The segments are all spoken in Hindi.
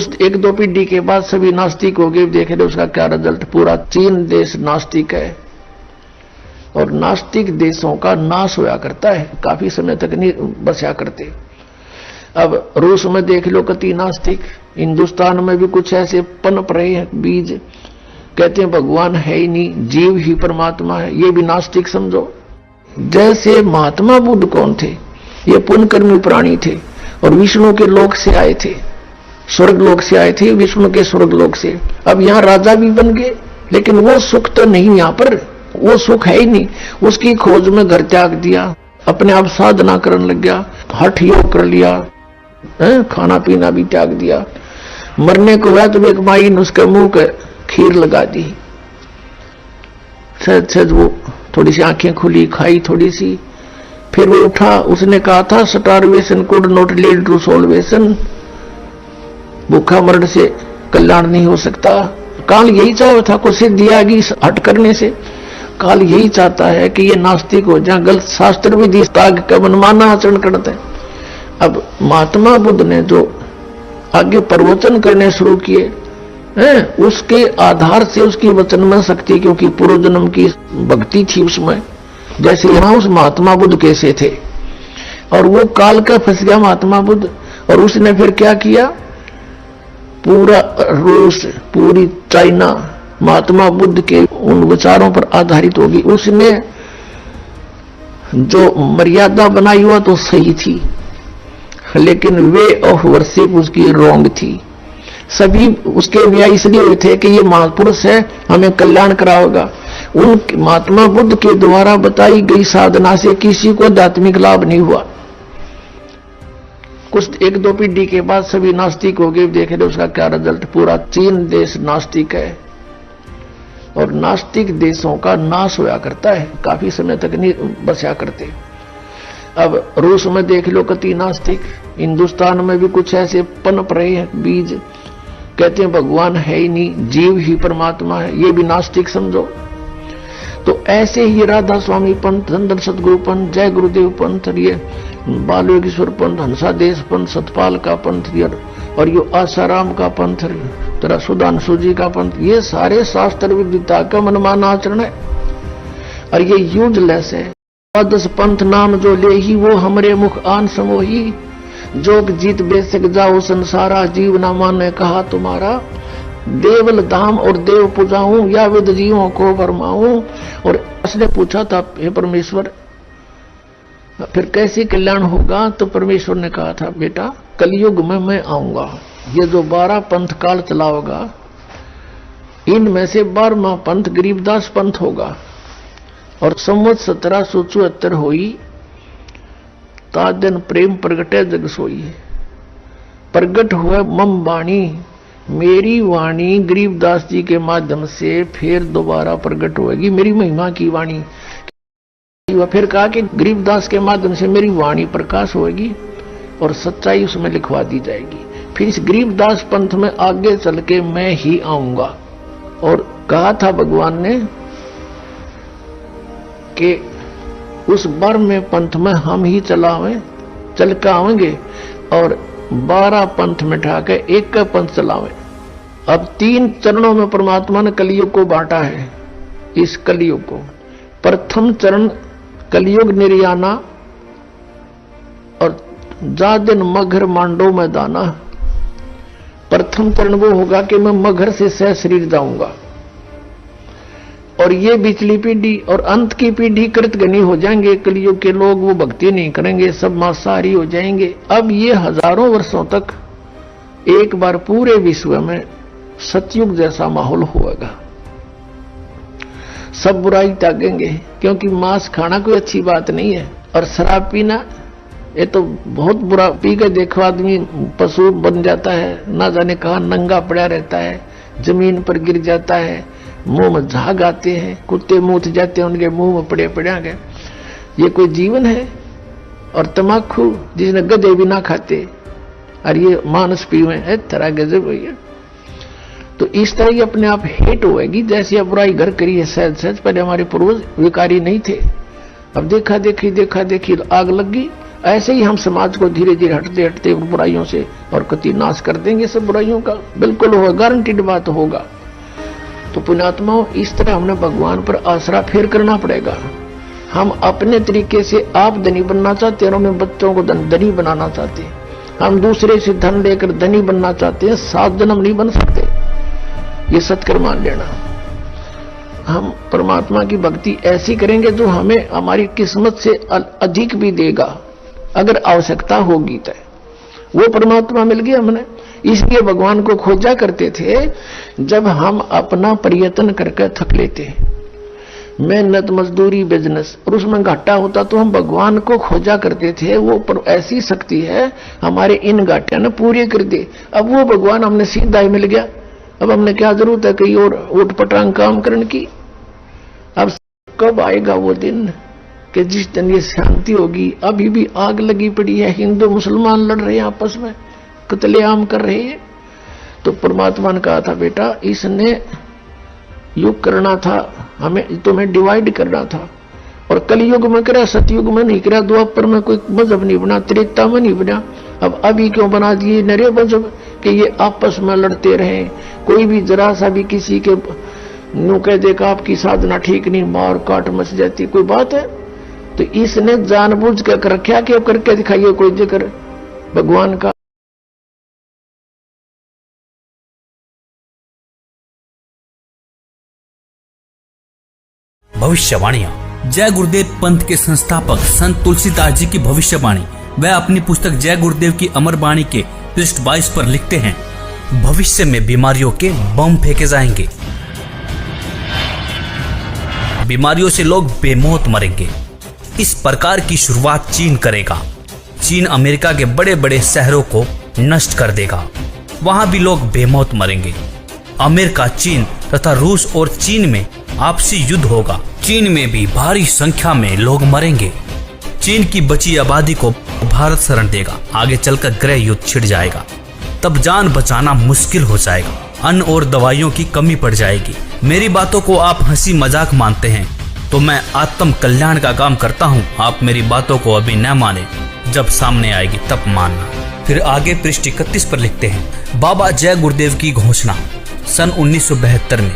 कुछ एक दो पीढ़ी के बाद सभी नास्तिक हो गए। देख रहे उसका क्या रिजल्ट, पूरा चीन देश नास्तिक है और नास्तिक देशों का नाश होया करता है, काफी समय तक नहीं बचा करते। अब रूस में देख लो कति नास्तिक, हिंदुस्तान में भी कुछ ऐसे पनप रहे हैं बीज, कहते हैं भगवान है ही नहीं, जीव ही परमात्मा है, ये भी नास्तिक समझो। जैसे महात्मा बुद्ध कौन थे, ये पुण्यकर्मी प्राणी थे और विष्णु के लोक से आए थे, स्वर्ग लोक से आए थे, विष्णु के स्वर्ग लोक से। अब यहाँ राजा भी बन गए, लेकिन वो सुख तो नहीं, यहाँ पर वो सुख है ही नहीं। उसकी खोज में घर त्याग दिया, अपने आप साधना करने लग गया, हठ योग कर लिया, खाना पीना भी त्याग दिया। मरने को हुआ तो एक माई ने उसके मुंह के खीर लगा दी, सच सच वो थोड़ी सी आंखें खुली, खाई थोड़ी सी, फिर वो उठा। उसने कहा था starvation could not lead to salvation, भूखा मरण से कल्याण नहीं हो सकता। काल यही चाहता था, कुछ सिद्धि आ गई हट करने से। काल यही चाहता है कि ये नास्तिक हो जाए, गलत शास्त्र विधि त्याग का मनमाना आचरण करते हैं। अब महात्मा बुद्ध ने जो आगे प्रवचन करने शुरू किए हैं, उसके आधार से उसकी वचन में शक्ति, क्योंकि पूर्व जन्म की भक्ति थी उसमें, जैसे यहाँ उस महात्मा बुद्ध कैसे थे। और वो काल का फंस गया महात्मा बुद्ध, और उसने फिर क्या किया, पूरा रूस, पूरी चाइना महात्मा बुद्ध के उन विचारों पर आधारित होगी। उसने जो मर्यादा बनाई हुआ तो सही थी, लेकिन वे ऑफ वर्शिप उसकी रॉन्ग थी। सभी उसके व्याय इसलिए हुए थे कि ये महापुरुष है, हमें कल्याण कराएगा। उन महात्मा बुद्ध के द्वारा बताई गई साधना से किसी को आध्यात्मिक लाभ नहीं हुआ। कुछ एक दो पीढ़ी के बाद सभी नास्तिक हो गए। देख रहे उसका क्या रिजल्ट, पूरा चीन देश नास्तिक है और नास्तिक देशों का नाश होया करता है, काफी समय तक नहीं बचा करते। अब रूस में देख लो कति नास्तिक, हिंदुस्तान में भी कुछ ऐसे पनप रहे हैं बीज, कहते हैं भगवान है ही नहीं, जीव ही परमात्मा है, ये भी नास्तिक समझो। तो ऐसे ही राधा स्वामी पंथ, धनधन सतगुरु पंथ, जय गुरुदेव पंथ, ये बाल योगेश्वर पंथ, हंसादेश पंथ, सतपाल का पंथ, और ये आसाराम का पंथ, तेरा सुधांशु जी का पंथ, ये सारे शास्त्र विद्या का मनमाना आचरण है और ये यूजलेस है। 10 पंथ नाम जो ले ही वो हमरे मुख आन समोही, जोग जीत बेसक जाओ संसारा, जीव ना माने कहा तुम्हारा। देवल धाम और देव पूजाऊं या विद जीवों को फरमाऊं। और उसने पूछा था, हे परमेश्वर फिर कैसे कल्याण होगा, तो परमेश्वर ने कहा था, बेटा कलयुग में मैं आऊंगा, ये जो 12 पंथ काल चलाओगा, इनमें से 12वां पंथ गरीबदास पंथ होगा। और संवत 1774 हुई, ताजन प्रेम प्रगटे जग सोई, प्रगट हुआ मम वाणी, मेरी वाणी गरीबदास जी के माध्यम से फिर दोबारा प्रकट होगी, मेरी महिमा की वाणी। फिर कहा कि गरीबदास के माध्यम से मेरी वाणी प्रकाश होगी और सच्चाई उसमें लिखवा दी जाएगी। फिर इस गरीबदास पंथ में आगे चल के मैं ही आऊंगा। और कहा था भगवान ने कि उस बार में पंथ में हम ही चल के आवेंगे और 12 पंथ मिटा के एक का पंथ चलावे। अब 3 चरणों में परमात्मा ने कलयुग को बांटा है। इस कलयुग को प्रथम चरण कलयुग निर्याना और जा दिन मगर मांडो में दाना। प्रथम चरण वो होगा कि मैं मगर से सह शरीर जाऊंगा और ये बिचली पीढ़ी और अंत की पीढ़ी कृतघ्नी हो जाएंगे। कलयुग के लोग वो भक्ति नहीं करेंगे, सब मांसाहारी हो जाएंगे। अब ये हजारों वर्षों तक एक बार पूरे विश्व में सतयुग जैसा माहौल होगा। सब बुराई त्यागेंगे, क्योंकि मांस खाना कोई अच्छी बात नहीं है और शराब पीना ये तो बहुत बुरा। पी के देखो आदमी पशु बन जाता है, ना जाने कहा नंगा पड़ा रहता है, जमीन पर गिर जाता है, मुंह में झाग आते हैं, कुत्ते मूत जाते हैं उनके मुंह में पड़े गए। ये कोई जीवन है? और तमाकू जिसने गधे भी ना खाते और ये मानस पीवे है, तरह गजब भैया। तो इस तरह ये अपने आप हेट होएगी। जैसे अब बुराई घर करी है सहज सहज, पहले हमारे पूर्वज विकारी नहीं थे। अब देखा देखी आग लग गई ऐसे ही हम समाज को धीरे धीरे हटते हटते बुराइयों से और कति नाश कर देंगे सब बुराइयों का। बिल्कुल होगा, गारंटीड बात होगा। तो पुण्यात्माओं, इस तरह हमने भगवान पर आसरा फेर करना पड़ेगा। हम अपने तरीके से आप धनी बनना चाहते हैं और हमें बच्चों को धनी बनाना चाहते हैं। हम दूसरे से धन लेकर धनी बनना चाहते हैं, 7 जन्म नहीं बन सकते, ये सत्कर मान लेना। हम परमात्मा की भक्ति ऐसी करेंगे जो हमें हमारी किस्मत से अधिक भी देगा, अगर आवश्यकता होगी तो। वो परमात्मा मिल गया हमने, इसलिए भगवान को खोजा करते थे। जब हम अपना प्रयत्न करके थक लेते, मेहनत मजदूरी बिजनेस, और उसमें घाटा होता तो हम भगवान को खोजा करते थे। वो पर ऐसी शक्ति है हमारे इन घाटियां ने पूरे कर दे। अब वो भगवान हमने सीधा ही मिल गया, अब हमने क्या जरूरत है कहीं और उठ पटांग काम करने की। अब कब आएगा वो दिन कि जिस दिन ये शांति होगी। अभी भी आग लगी पड़ी है, हिंदू मुसलमान लड़ रहे हैं आपस में, कत्लेआम कर रहे हैं। तो परमात्मा ने कहा था बेटा इसने युग करना था, हमें तुम्हें डिवाइड करना था। और कलयुग में करा, सतयुग में नहीं करा, द्वापर में कोई मजहब नहीं बना, त्रेता में नहीं बना। अब अभी क्यों बना दिए नरे मजहब कि ये आपस में लड़ते रहे। कोई भी जरा सा भी किसी के न्यू कह देगा आपकी साधना ठीक नहीं, मार काट मच जाती, कोई बात है। तो इसने जानबूझ कर रखा कि अब करके दिखाइए कोई जिक्र भगवान का। भविष्यवाणियां। जय गुरुदेव पंथ के संस्थापक संत तुलसीदास जी की भविष्यवाणी। वह अपनी पुस्तक जय गुरुदेव की अमर वाणी के पृष्ठ 22 पर लिखते हैं, भविष्य में बीमारियों के बम फेंके जाएंगे, बीमारियों से लोग बेमौत मरेंगे। इस प्रकार की शुरुआत चीन करेगा। चीन अमेरिका के बड़े बड़े शहरों को नष्ट कर देगा, वहां भी लोग बेमौत मरेंगे। अमेरिका, चीन तथा रूस और चीन में आपसी युद्ध होगा। चीन में भी भारी संख्या में लोग मरेंगे। चीन की बची आबादी को भारत शरण देगा। आगे चलकर गृह युद्ध छिड़ जाएगा, तब जान बचाना मुश्किल हो जाएगा। अन्न और दवाइयों की कमी पड़ जाएगी। मेरी बातों को आप हंसी मजाक मानते हैं तो मैं आत्म कल्याण का काम करता हूँ। आप मेरी बातों को अभी न माने, जब सामने आएगी तब मानना। फिर आगे पृष्ठ 31 पर लिखते हैं, बाबा जय गुरुदेव की घोषणा सन 1972 में।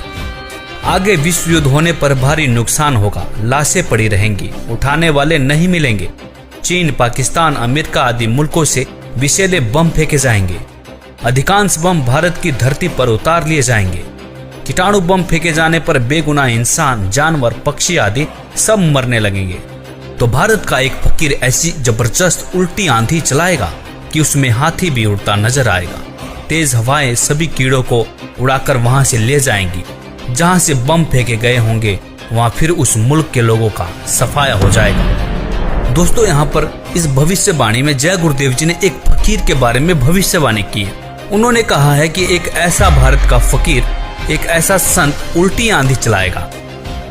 आगे विश्व युद्ध होने पर भारी नुकसान होगा, लाशें पड़ी रहेंगी, उठाने वाले नहीं मिलेंगे। चीन, पाकिस्तान, अमेरिका आदि मुल्कों से विषैले बम फेंके जाएंगे। अधिकांश बम भारत की धरती पर उतार लिए जाएंगे। कीटाणु बम फेंके जाने पर बेगुनाह इंसान, जानवर, पक्षी आदि सब मरने लगेंगे। तो भारत का एक फकीर ऐसी जबरदस्त उल्टी आंधी चलाएगा कि उसमें हाथी भी उड़ता नजर आएगा। तेज हवाएं सभी कीड़ों को उड़ाकर वहां से ले जाएंगी। जहां से बम फेंके गए होंगे वहां फिर उस मुल्क के लोगों का सफाया हो जाएगा। दोस्तों, यहाँ पर इस भविष्यवाणी में जय गुरुदेव जी ने एक फकीर के बारे में भविष्यवाणी की है। उन्होंने कहा है कि एक ऐसा भारत का फकीर, एक ऐसा संत उल्टी आंधी चलाएगा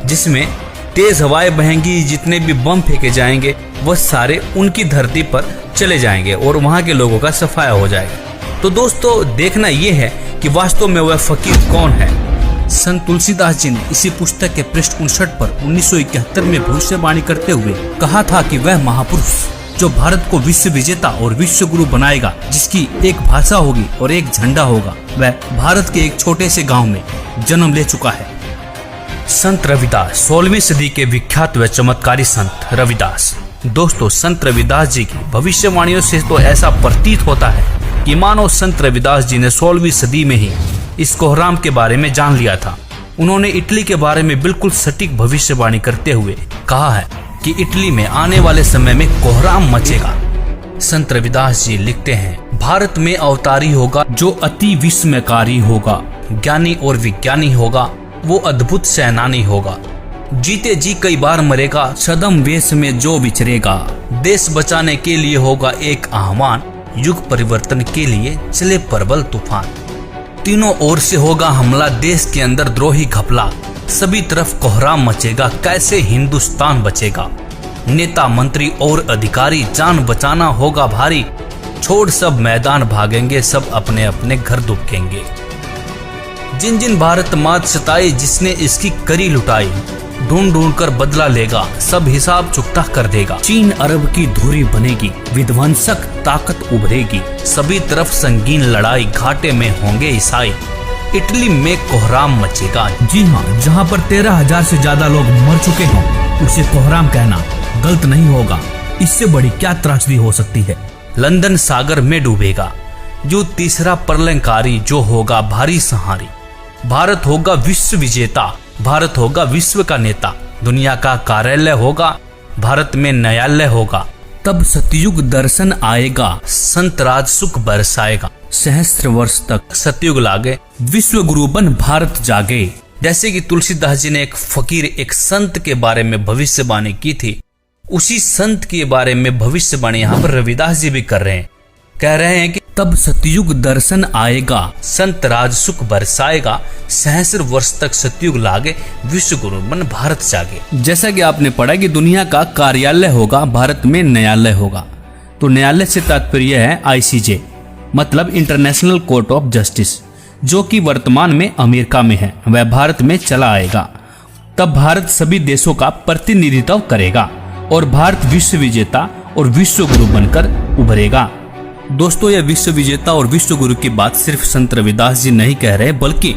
जिसमें तेज हवाएं बहेंगी। जितने भी बम फेंके जाएंगे वह सारे उनकी धरती पर चले जाएंगे और वहां के लोगों का सफाया हो जाएगा। तो दोस्तों, देखना यह है कि वास्तव में वह फकीर कौन है। संत तुलसीदास जी ने इसी पुस्तक के पृष्ठ 59 पर 1971 में भविष्यवाणी करते हुए कहा था कि वह महापुरुष जो भारत को विश्व विजेता और विश्व गुरु बनाएगा, जिसकी एक भाषा होगी और एक झंडा होगा, वह भारत के एक छोटे से गांव में जन्म ले चुका है। संत रविदास, 16वीं सदी के विख्यात व चमत्कारी संत रविदास। दोस्तों, संत रविदास जी की भविष्यवाणियों से तो ऐसा प्रतीत होता है कि मानो संत रविदास जी ने 16वीं सदी में ही इस कोहराम के बारे में जान लिया था। उन्होंने इटली के बारे में बिल्कुल सटीक भविष्यवाणी करते हुए कहा है कि इटली में आने वाले समय में कोहराम मचेगा। संत रविदास जी लिखते हैं, भारत में अवतारी होगा जो अति विस्मयकारी होगा, ज्ञानी और विज्ञानी होगा, वो अद्भुत सेनानी होगा, जीते जी कई बार मरेगा, सदम वेश में जो विचरेगा, देश बचाने के लिए होगा एक आह्वान, युग परिवर्तन के लिए चले प्रबल तूफान। तीनों ओर से होगा हमला, देश के अंदर द्रोही घपला, सभी तरफ कोहराम मचेगा, कैसे हिंदुस्तान बचेगा। नेता मंत्री और अधिकारी जान बचाना होगा भारी, छोड़ सब मैदान भागेंगे, सब अपने अपने घर दुबकेंगे। जिन जिन भारत मात सताई, जिसने इसकी करी लुटाई, ढूंढ ढूंढ कर बदला लेगा, सब हिसाब चुकता कर देगा। चीन अरब की धुरी बनेगी, विध्वंसक ताकत उभरेगी, सभी तरफ संगीन लड़ाई, घाटे में होंगे ईसाई, इटली में कोहराम मचेगा। जी हाँ, जहाँ पर 13,000 से ज्यादा लोग मर चुके हों, उसे कोहराम कहना गलत नहीं होगा। इससे बड़ी क्या त्रासदी हो सकती है। लंदन सागर में डूबेगा, जो तीसरा प्रलयंकारी जो होगा भारी संहारी। भारत होगा विश्व विजेता, भारत होगा विश्व का नेता, दुनिया का कार्यालय होगा, भारत में न्यायालय होगा। तब सतयुग दर्शन आएगा, संत राज सुख बरसाएगा, सहस्त्र वर्ष तक सतयुग लागे, विश्व गुरु बन भारत जागे। जैसे कि तुलसीदास जी ने एक फकीर, एक संत के बारे में भविष्यवाणी की थी, उसी संत के बारे में भविष्यवाणी यहाँ पर रविदास जी भी कर रहे हैं। कह रहे हैं कि तब सतयुग दर्शन आएगा, संत राज सुख बरसाएगा, सहस्र वर्ष तक सतयुग लागे, विश्व गुरु बन भारत जागे। जैसा कि आपने पढ़ा कि दुनिया का कार्यालय होगा, भारत में न्यायालय होगा। तो न्यायालय से तात्पर्य है ICJ, मतलब इंटरनेशनल कोर्ट ऑफ जस्टिस, जो कि वर्तमान में अमेरिका में है, वह भारत में चला आएगा। तब भारत सभी देशों का प्रतिनिधित्व करेगा और भारत विश्व विजेता और विश्व गुरु बनकर उभरेगा। दोस्तों, यह विश्व विजेता और विश्व गुरु की बात सिर्फ संत रविदास जी नहीं कह रहे, बल्कि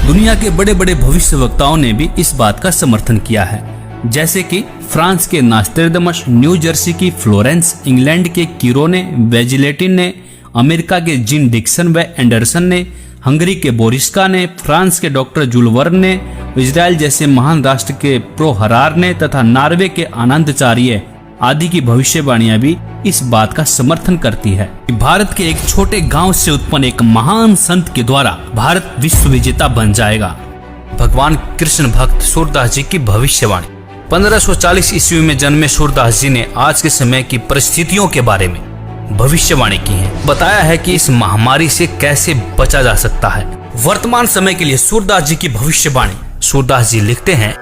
दुनिया के बड़े बड़े भविष्य वक्ताओं ने भी इस बात का समर्थन किया है। जैसे कि फ्रांस के नास्ट्रेडमस, न्यू जर्सी की फ्लोरेंस, इंग्लैंड के कीरोने, वेजिलेटिन ने, अमेरिका के जिन डिक्सन व एंडरसन ने, हंगरी के बोरिस्का ने, फ्रांस के डॉक्टर जुलवर्न ने, इजराइल जैसे महान राष्ट्र के प्रो हरार ने तथा नॉर्वे के आनंदचार्य आदि की भविष्यवाणियां भी इस बात का समर्थन करती है कि भारत के एक छोटे गांव से उत्पन्न एक महान संत के द्वारा भारत विश्व विजेता बन जाएगा। भगवान कृष्ण भक्त सूरदास जी की भविष्यवाणी। 1540 ईस्वी में जन्मे सूरदास जी ने आज के समय की परिस्थितियों के बारे में भविष्यवाणी की है। बताया है कि इस महामारी से कैसे बचा जा सकता है। वर्तमान समय के लिए सूरदास जी की भविष्यवाणी। सूरदास जी लिखते हैं,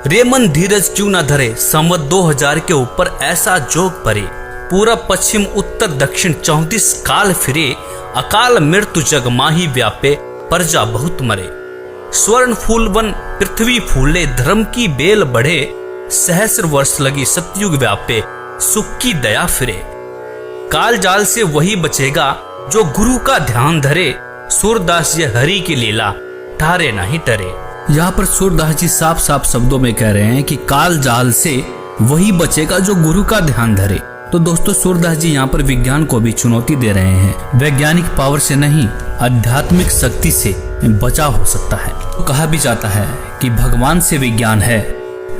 रे मन धीरज क्यों न धरे, संवत 2000 के ऊपर ऐसा जोग परे, पूरब पश्चिम उत्तर दक्षिण 34 काल फिरे, अकाल मृत्यु जग माही व्यापे, प्रजा बहुत मरे। स्वर्ण फूल वन पृथ्वी फूले, धर्म की बेल बढ़े, सहस्र वर्ष लगी सतयुग व्यापे, सुख की दया फिरे। काल जाल से वही बचेगा जो गुरु का ध्यान धरे, सूरदास ये हरि की लीला ठारे नहीं टरे। यहाँ पर सूरदास जी साफ साफ शब्दों में कह रहे हैं कि काल जाल से वही बचेगा जो गुरु का ध्यान धरे। तो दोस्तों, सूरदास जी यहाँ पर विज्ञान को भी चुनौती दे रहे हैं। वैज्ञानिक पावर से नहीं, आध्यात्मिक शक्ति से बचाव हो सकता है। तो कहा भी जाता है कि भगवान से विज्ञान है,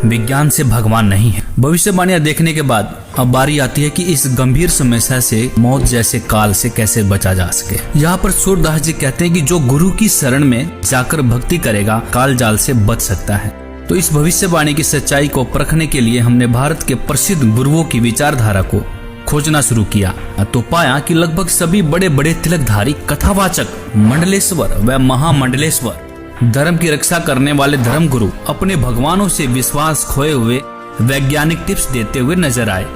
विज्ञान से भगवान नहीं है। भविष्यवाणियां देखने के बाद अब बारी आती है कि इस गंभीर समस्या से, मौत जैसे काल से कैसे बचा जा सके। यहाँ पर सूरदास जी कहते हैं कि जो गुरु की शरण में जाकर भक्ति करेगा, काल जाल से बच सकता है। तो इस भविष्यवाणी की सच्चाई को परखने के लिए हमने भारत के प्रसिद्ध गुरुओं की विचारधारा को खोजना शुरू किया, तो पाया कि लगभग सभी बड़े बड़े तिलकधारी, कथावाचक, मंडलेश्वर व महामंडलेश्वर, धर्म की रक्षा करने वाले धर्म गुरु अपने भगवानों से विश्वास खोए हुए वैज्ञानिक टिप्स देते हुए नजर आए।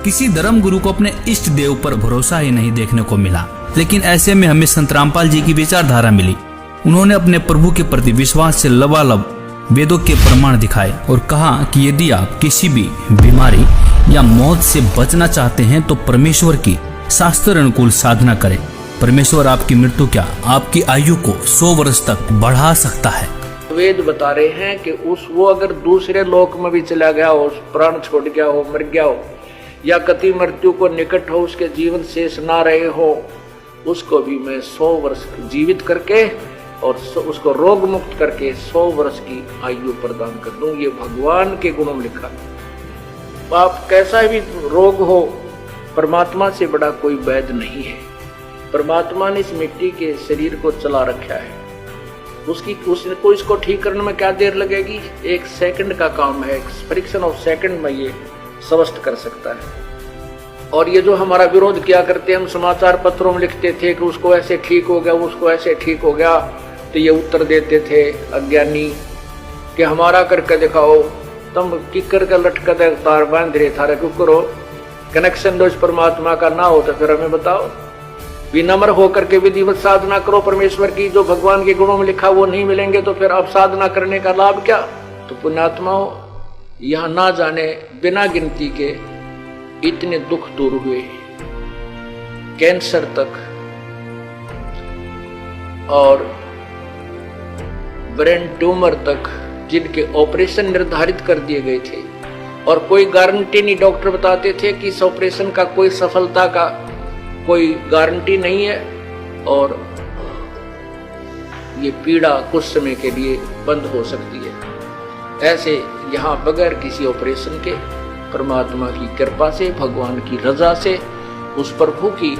किसी धर्म गुरु को अपने इष्ट देव पर भरोसा ही नहीं देखने को मिला। लेकिन ऐसे में हमें संत रामपाल जी की विचारधारा मिली। उन्होंने अपने प्रभु के प्रति विश्वास से लबालब वेदों के प्रमाण दिखाए और कहा कि यदि आप किसी भी बीमारी या मौत से बचना चाहते हैं तो परमेश्वर की शास्त्र अनुकूल साधना करें। परमेश्वर आपकी मृत्यु क्या, आपकी आयु को 100 वर्ष तक बढ़ा सकता है। वेद बता रहे हैं कि वो अगर दूसरे लोक में भी चला गया हो, प्राण छोड़ गया हो, मर गया हो, या कति मृत्यु को निकट हो, उसके जीवन शेष ना रहे हो, उसको भी मैं 100 वर्ष जीवित करके और उसको रोग मुक्त करके 100 वर्ष की आयु प्रदान कर दूं। ये भगवान के गुणों में लिखा है। आप कैसा भी रोग हो, परमात्मा से बड़ा कोई वैद्य नहीं है। परमात्मा ने इस मिट्टी के शरीर को चला रखा है, उसको इसको ठीक करने में क्या देर लगेगी? 1 सेकंड का काम है, फ्रिक्शन ऑफ सेकंड में ये स्वस्थ कर सकता है। और ये जो हमारा विरोध किया करते हैं, हम समाचार पत्रों में लिखते थे कि उसको ऐसे ठीक हो गया, उसको ऐसे ठीक हो गया, तो ये उत्तर देते थे अज्ञानी कि हमारा करके दिखाओ, तुम किकर का लटका तार बांध रहे थारा क्यों करो, कनेक्शन दो इस परमात्मा का ना हो तो फिर हमें बताओ। विनम्र होकर के विधिवत साधना करो परमेश्वर की, जो भगवान के गुणों में लिखा वो नहीं मिलेंगे तो फिर अब साधना करने का लाभ क्या? तो पुण्यात्मा हो, यहां ना जाने बिना गिनती के इतने दुख दूर हुए, कैंसर तक और ब्रेन ट्यूमर तक जिनके ऑपरेशन निर्धारित कर दिए गए थे और कोई गारंटी नहीं, डॉक्टर बताते थे कि इस ऑपरेशन का कोई सफलता का कोई गारंटी नहीं है और ये पीड़ा कुछ समय के लिए बंद हो सकती है। ऐसे यहाँ बगैर किसी ऑपरेशन के परमात्मा की कृपा से, भगवान की रजा से, उस प्रभु की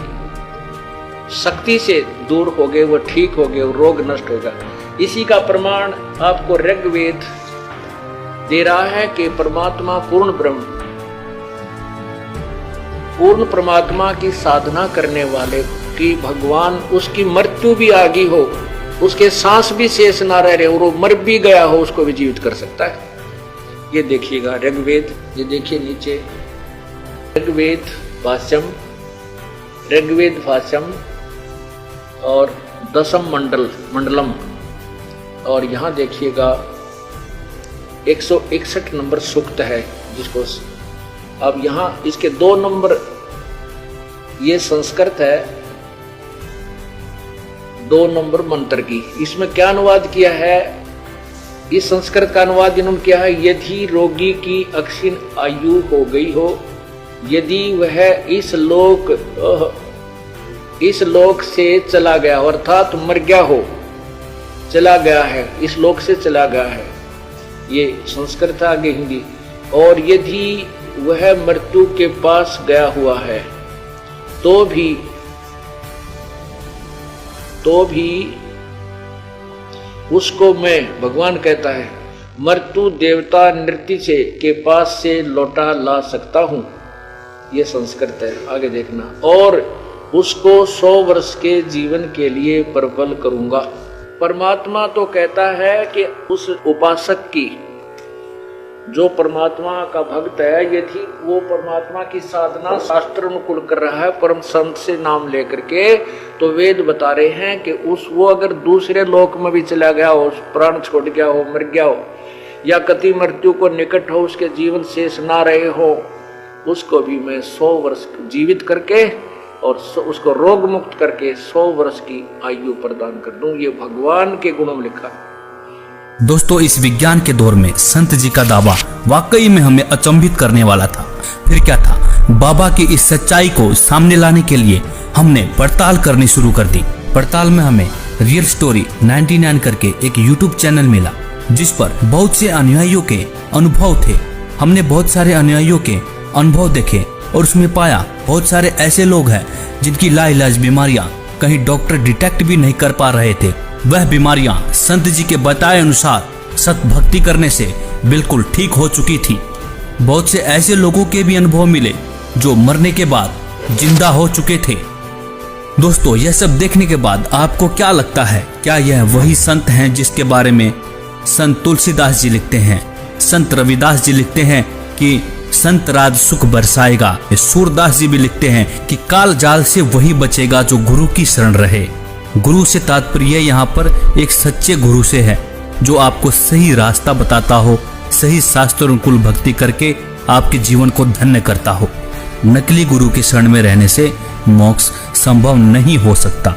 शक्ति से दूर हो गए, वो ठीक हो गए, वो रोग नष्ट होगा। इसी का प्रमाण आपको ऋग्वेद दे रहा है कि परमात्मा पूर्ण ब्रह्म, पूर्ण परमात्मा की साधना करने वाले की भगवान उसकी मृत्यु भी आ गई हो, उसके सांस भी शेष ना रह रहे और वो मर भी गया हो, उसको भी जीवित कर सकता है। ये देखिएगा ऋग्वेद, ये देखिए नीचे ऋग्वेद भाष्यम और दशम मंडलम, और यहां देखिएगा 161 नंबर सूक्त है, जिसको अब यहां इसके 2 नंबर, ये संस्कृत है, 2 नंबर मंत्र की। इसमें क्या अनुवाद किया है, इस संस्कृत का अनुवाद इन्होंने किया है, यदि रोगी की अक्षीण आयु हो गई हो, यदि वह इस लोक से चला गया हो, अर्थात मर गया हो, चला गया है, इस लोक से चला गया है, ये संस्कृत आगे हिंदी। और यदि वह मृत्यु के पास गया हुआ है तो भी उसको मैं, भगवान कहता है, मृत्यु देवता नृत्य से के पास से लौटा ला सकता हूं, ये संस्कृत है, आगे देखना। और उसको 100 वर्ष के जीवन के लिए प्रबल करूंगा। परमात्मा तो कहता है कि उस उपासक की, जो परमात्मा का भक्त है, यदि वो परमात्मा की साधना शास्त्र अनुकूल कर रहा है, परम संत से नाम लेकर के, तो वेद बता रहे हैं कि वो अगर दूसरे लोक में भी चला गया हो, प्राण छोड़ गया हो, मर गया हो, या कति मृत्यु को निकट हो, उसके जीवन शेष ना रहे हो, उसको भी मैं 100 वर्ष जीवित करके और उसको रोग मुक्त करके 100 वर्ष की आयु प्रदान कर दूं। ये भगवान के गुणों में लिखा है। दोस्तों, इस विज्ञान के दौर में संत जी का दावा वाकई में हमें अचंभित करने वाला था। फिर क्या था, बाबा की इस सच्चाई को सामने लाने के लिए हमने पड़ताल करनी शुरू कर दी। पड़ताल में हमें रियल स्टोरी 99 करके एक YouTube चैनल मिला, जिस पर बहुत से अनुयायियों के अनुभव थे। हमने बहुत सारे अनुयायियों के अनुभव देखे और उसमें पाया बहुत सारे ऐसे लोग हैं जिनकी लाइलाज बीमारियां कहीं डॉक्टर डिटेक्ट भी नहीं कर पा रहे थे। वह बीमारियां संत जी के बताए अनुसार सत भक्ति करने से बिल्कुल ठीक हो चुकी थी। बहुत से ऐसे लोगों के भी अनुभव मिले जो मरने के बाद जिंदा हो चुके थे। दोस्तों, यह सब देखने के बाद आपको क्या लगता है, क्या यह वही संत हैं जिसके बारे में संत तुलसीदास जी लिखते हैं, संत रविदास जी लिखते हैं कि संत राज सुख बरसाएगा? सूरदास जी भी लिखते हैं कि काल जाल से वही बचेगा जो गुरु की शरण रहे। गुरु से तात्पर्य यहाँ पर एक सच्चे गुरु से है, जो आपको सही रास्ता बताता हो, सही शास्त्र अनुकूल भक्ति करके आपके जीवन को धन्य करता हो। नकली गुरु की शरण में रहने से मोक्ष संभव नहीं हो सकता।